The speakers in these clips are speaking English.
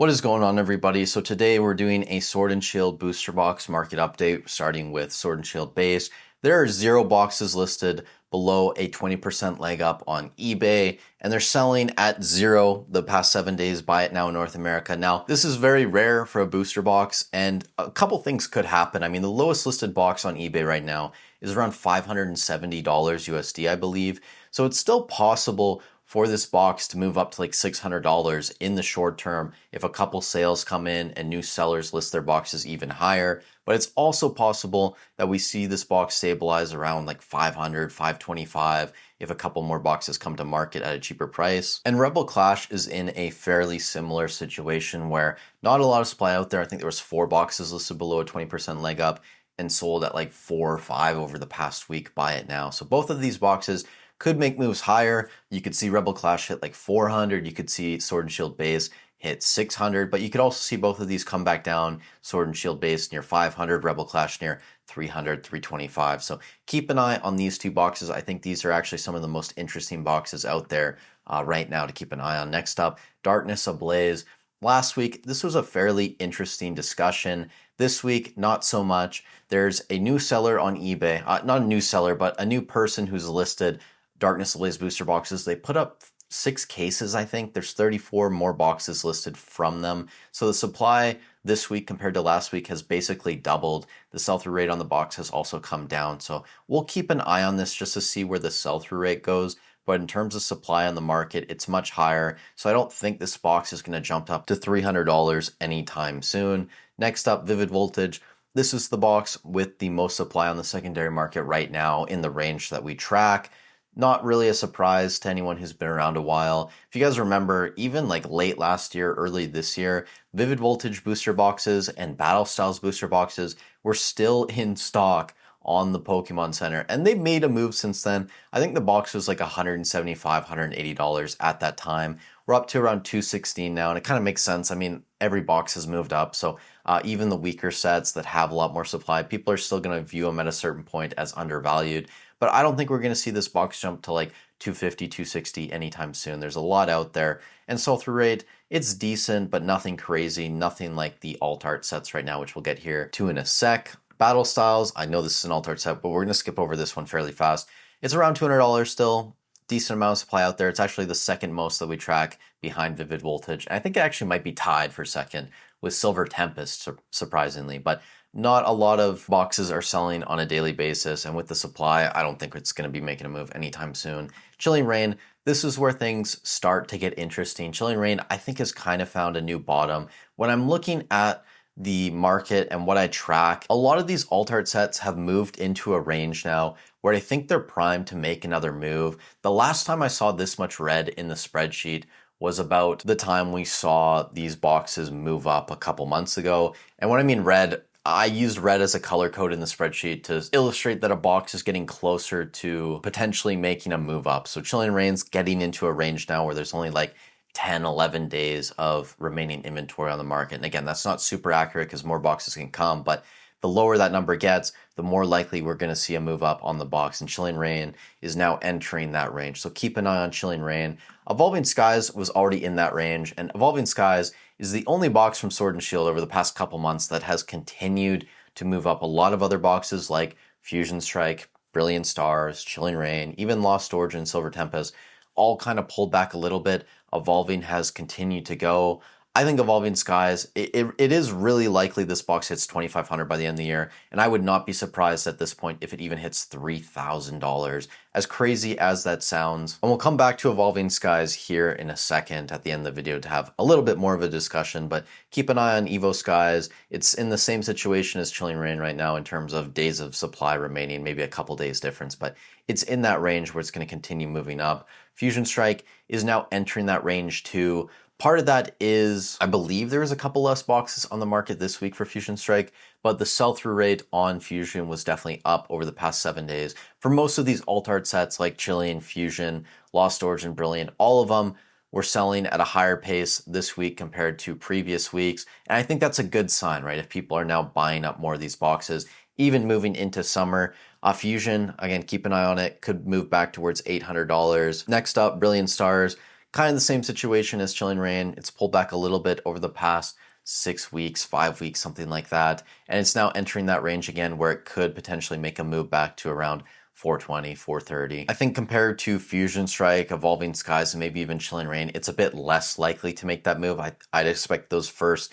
What is going on, everybody? So today we're doing a Sword and Shield booster box market update, starting with Sword and Shield base. There are 0 boxes listed below a 20% leg up on eBay, and they're selling at 0 the past 7 days. Buy it now in North America. Now, this is very rare for a booster box, and a couple things could happen. I mean, the lowest listed box on eBay right now is around $570 USD, I believe. So it's still possible for this box to move up to like $600 in the short term if a couple sales come in and new sellers list their boxes even higher. But it's also possible that we see this box stabilize around like 500, 525 if a couple more boxes come to market at a cheaper price. And Rebel Clash is in a fairly similar situation where not a lot of supply out there. I think there was 4 boxes listed below a 20% leg up and sold at like 4 or 5 over the past week. Buy it now. So both of these boxes could make moves higher. You could see Rebel Clash hit like 400. You could see Sword and Shield base hit 600, but you could also see both of these come back down. Sword and Shield base near 500, Rebel Clash near 300, 325. So keep an eye on these 2 boxes. I think these are actually some of the most interesting boxes out there right now to keep an eye on. Next up, Darkness Ablaze. Last week, this was a fairly interesting discussion. This week, not so much. There's a new seller on eBay, not a new seller, but a new person who's listed Darkness Ablaze booster boxes. They put up 6 cases, I think. There's 34 more boxes listed from them. So the supply this week compared to last week has basically doubled. The sell-through rate on the box has also come down. So we'll keep an eye on this just to see where the sell-through rate goes. But in terms of supply on the market, it's much higher. So I don't think this box is going to jump up to $300 anytime soon. Next up, Vivid Voltage. This is the box with the most supply on the secondary market right now in the range that we track. Not really a surprise to anyone who's been around a while. If you guys remember, even like late last year, early this year, Vivid Voltage booster boxes and Battle Styles booster boxes were still in stock on the Pokemon Center, and they made a move since then. I think the box was like $175, $180 at that time. We're up to around $216 now, and it kind of makes sense. I mean, every box has moved up, so even the weaker sets that have a lot more supply, people are still going to view them at a certain point as undervalued. But I don't think we're going to see this box jump to like 250, 260 anytime soon. There's a lot out there. And sell-through rate, it's decent, but nothing crazy, nothing like the alt art sets right now, which we'll get here to in a sec. Battle Styles, I know this is an alt art set, but we're going to skip over this one fairly fast. It's around $200 still. Decent amount of supply out there. It's actually the second most that we track behind Vivid Voltage. I think it actually might be tied for second with Silver Tempest, surprisingly, but not a lot of boxes are selling on a daily basis, and with the supply, I don't think it's going to be making a move anytime soon. Chilling Reign, this is where things start to get interesting. Chilling Reign, I think, has kind of found a new bottom. When I'm looking at the market and what I track, a lot of these alt art sets have moved into a range now where I think they're primed to make another move. The last time I saw this much red in the spreadsheet was about the time we saw these boxes move up a couple months ago. And when I mean red, I used red as a color code in the spreadsheet to illustrate that a box is getting closer to potentially making a move up. So Chilling Reign's getting into a range now where there's only like 10, 11 days of remaining inventory on the market. And again, that's not super accurate because more boxes can come, but the lower that number gets, the more likely we're going to see a move up on the box. And Chilling Reign is now entering that range. So keep an eye on Chilling Reign. Evolving Skies was already in that range, and Evolving Skies is the only box from Sword and Shield over the past couple months that has continued to move up. A lot of other boxes like Fusion Strike, Brilliant Stars, Chilling Reign, even Lost Origin, Silver Tempest, all kind of pulled back a little bit. Evolving has continued to go. I think Evolving Skies, it is really likely this box hits $2,500 by the end of the year, and I would not be surprised at this point if it even hits $3,000, as crazy as that sounds. And we'll come back to Evolving Skies here in a second at the end of the video to have a little bit more of a discussion, but keep an eye on Evo Skies. It's in the same situation as Chilling Reign right now in terms of days of supply remaining, maybe a couple days difference, but it's in that range where it's going to continue moving up. Fusion Strike is now entering that range too. Part of that is, I believe there was a couple less boxes on the market this week for Fusion Strike, but the sell-through rate on Fusion was definitely up over the past 7 days. For most of these alt art sets like Chilling, Fusion, Lost Origin, Brilliant, all of them were selling at a higher pace this week compared to previous weeks. And I think that's a good sign, right? If people are now buying up more of these boxes, even moving into summer. Fusion, again, keep an eye on it, could move back towards $800. Next up, Brilliant Stars Kind of the same situation as Chilling Reign. It's pulled back a little bit over the past 6 weeks, 5 weeks, something like that. And it's now entering that range again where it could potentially make a move back to around 420, 430. I think compared to Fusion Strike, Evolving Skies, and maybe even Chilling Reign, it's a bit less likely to make that move. I'd expect those first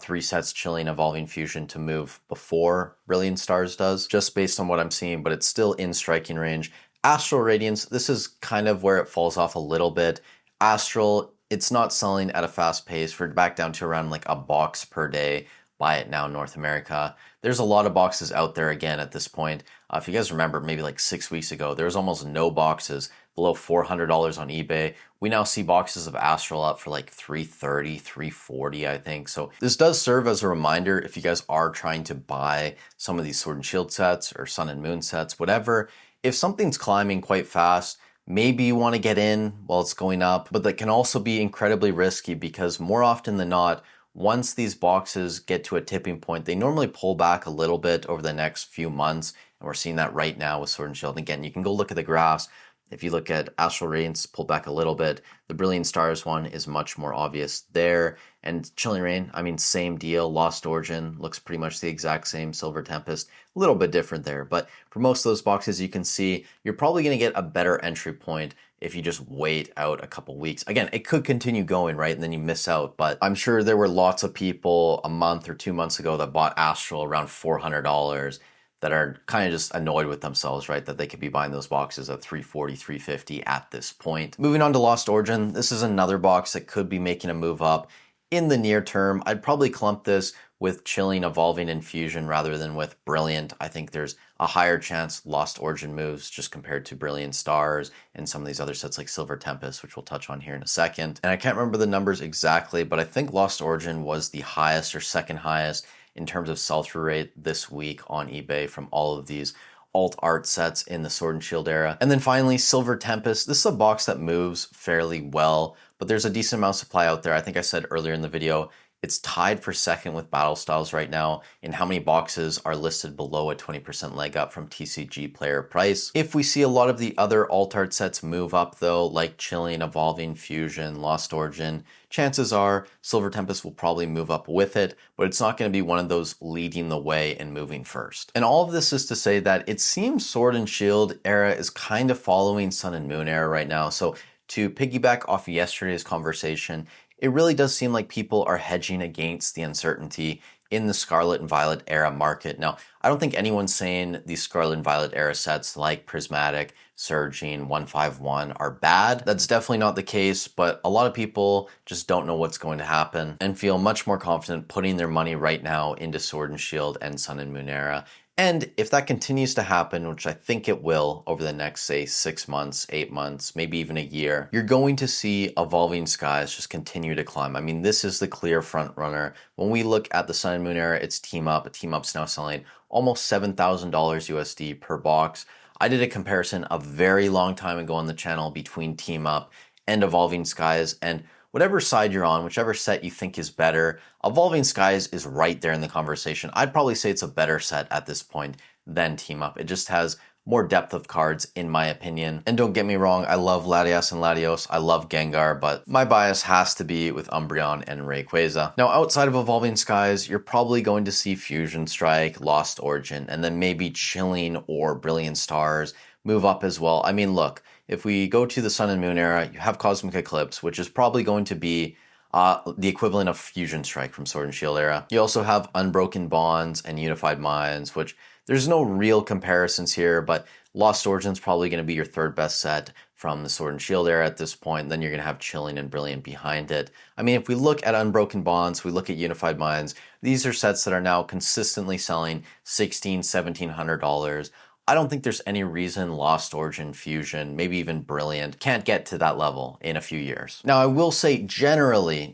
3 sets, Chilling, Evolving, Fusion, to move before Brilliant Stars does, just based on what I'm seeing, but it's still in striking range. Astral Radiance, this is kind of where it falls off a little bit. Astral, it's not selling at a fast pace. We're back down to around like a box per day. Buy it now, North America. There's a lot of boxes out there again at this point. If you guys remember, maybe like 6 weeks ago, there was almost no boxes below $400 on eBay. We now see boxes of Astral up for like $330, $340, I think. So this does serve as a reminder if you guys are trying to buy some of these Sword and Shield sets or Sun and Moon sets, whatever. If something's climbing quite fast, maybe you want to get in while it's going up, but that can also be incredibly risky because more often than not, once these boxes get to a tipping point, they normally pull back a little bit over the next few months. And we're seeing that right now with Sword and Shield. And again, you can go look at the graphs. If you look at Astral Radiance, pulled back a little bit. The Brilliant Stars one is much more obvious there. And Chilling Reign, I mean, same deal. Lost Origin looks pretty much the exact same. Silver Tempest, a little bit different there. But for most of those boxes, you can see you're probably going to get a better entry point if you just wait out a couple weeks. Again, it could continue going, right? And then you miss out. But I'm sure there were lots of people a month or 2 months ago that bought Astral around $400 that are kind of just annoyed with themselves, right? That they could be buying those boxes at $340, $350 at this point. Moving on to Lost Origin, this is another box that could be making a move up in the near term. I'd probably clump this with Chilling, Evolving, and Fusion rather than with Brilliant. I think there's a higher chance Lost Origin moves just compared to Brilliant Stars and some of these other sets like Silver Tempest, which we'll touch on here in a second. And I can't remember the numbers exactly, but I think Lost Origin was the highest or second highest in terms of sell-through rate this week on eBay from all of these alt art sets in the Sword and Shield era. And then finally, Silver Tempest. This is a box that moves fairly well, but there's a decent amount of supply out there. I think I said earlier in the video, it's tied for second with Battle Styles right now in how many boxes are listed below a 20% leg up from TCG player price. If we see a lot of the other alt art sets move up though, like Chilling, Evolving, Fusion, Lost Origin, chances are Silver Tempest will probably move up with it, but it's not going to be one of those leading the way and moving first. And all of this is to say that it seems Sword and Shield era is kind of following Sun and Moon era right now. So to piggyback off yesterday's conversation, it really does seem like people are hedging against the uncertainty in the Scarlet and Violet era market. Now, I don't think anyone's saying these Scarlet and Violet era sets like Prismatic, Surging, 151 are bad. That's definitely not the case, but a lot of people just don't know what's going to happen and feel much more confident putting their money right now into Sword and Shield and Sun and Moon era. And if that continues to happen, which I think it will over the next, say, 6 months, 8 months, maybe even a year, you're going to see Evolving Skies just continue to climb. I mean, this is the clear front runner. When we look at the Sun and Moon era, it's Team Up. Team Up's now selling almost $7,000 USD per box. I did a comparison a very long time ago on the channel between Team Up and Evolving Skies, and whatever side you're on, whichever set you think is better, Evolving Skies is right there in the conversation. I'd probably say it's a better set at this point than Team Up. It just has more depth of cards, in my opinion. And don't get me wrong, I love Latias and Latios, I love Gengar, but my bias has to be with Umbreon and Rayquaza. Now, outside of Evolving Skies, you're probably going to see Fusion Strike, Lost Origin, and then maybe Chilling or Brilliant Stars move up as well. I mean, look, if we go to the Sun and Moon era, you have Cosmic Eclipse, which is probably going to be the equivalent of Fusion Strike from Sword and Shield era. You also have Unbroken Bonds and Unified Minds, which there's no real comparisons here, but Lost Origin's probably going to be your third best set from the Sword and Shield era at this point. Then you're going to have Chilling and Brilliant behind it. I mean, if we look at Unbroken Bonds, we look at Unified Minds, these are sets that are now consistently selling $1,600, $1,700. I don't think there's any reason Lost Origin, Fusion, maybe even Brilliant can't get to that level in a few years. Now, I will say generally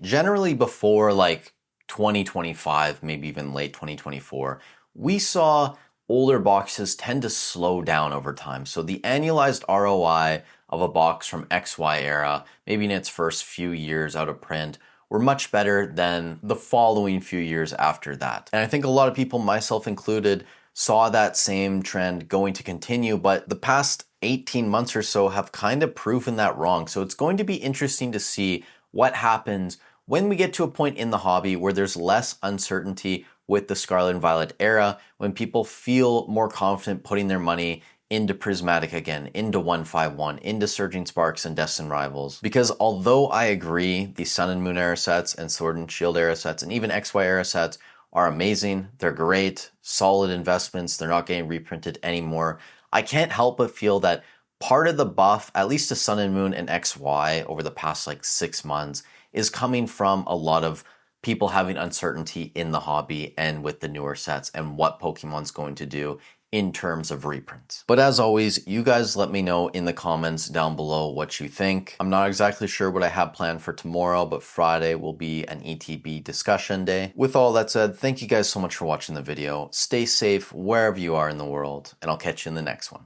before like 2025, maybe even late 2024, we saw older boxes tend to slow down over time. So the annualized ROI of a box from XY era, maybe in its first few years out of print, were much better than the following few years after that. And I think a lot of people, myself included, saw that same trend going to continue, but the past 18 months or so have kind of proven that wrong. So it's going to be interesting to see what happens when we get to a point in the hobby where there's less uncertainty with the Scarlet and Violet era, when people feel more confident putting their money into Prismatic again, into 151, into Surging Sparks and Destined Rivals. Because although I agree the Sun and Moon era sets and Sword and Shield era sets and even XY era sets are amazing, they're great, solid investments, they're not getting reprinted anymore, I can't help but feel that part of the buff, at least to Sun and Moon and XY over the past like 6 months, is coming from a lot of people having uncertainty in the hobby and with the newer sets and what Pokemon's going to do in terms of reprints. But as always, you guys let me know in the comments down below what you think. I'm not exactly sure what I have planned for tomorrow, but Friday will be an ETB discussion day. With all that said, thank you guys so much for watching the video. Stay safe wherever you are in the world, and I'll catch you in the next one.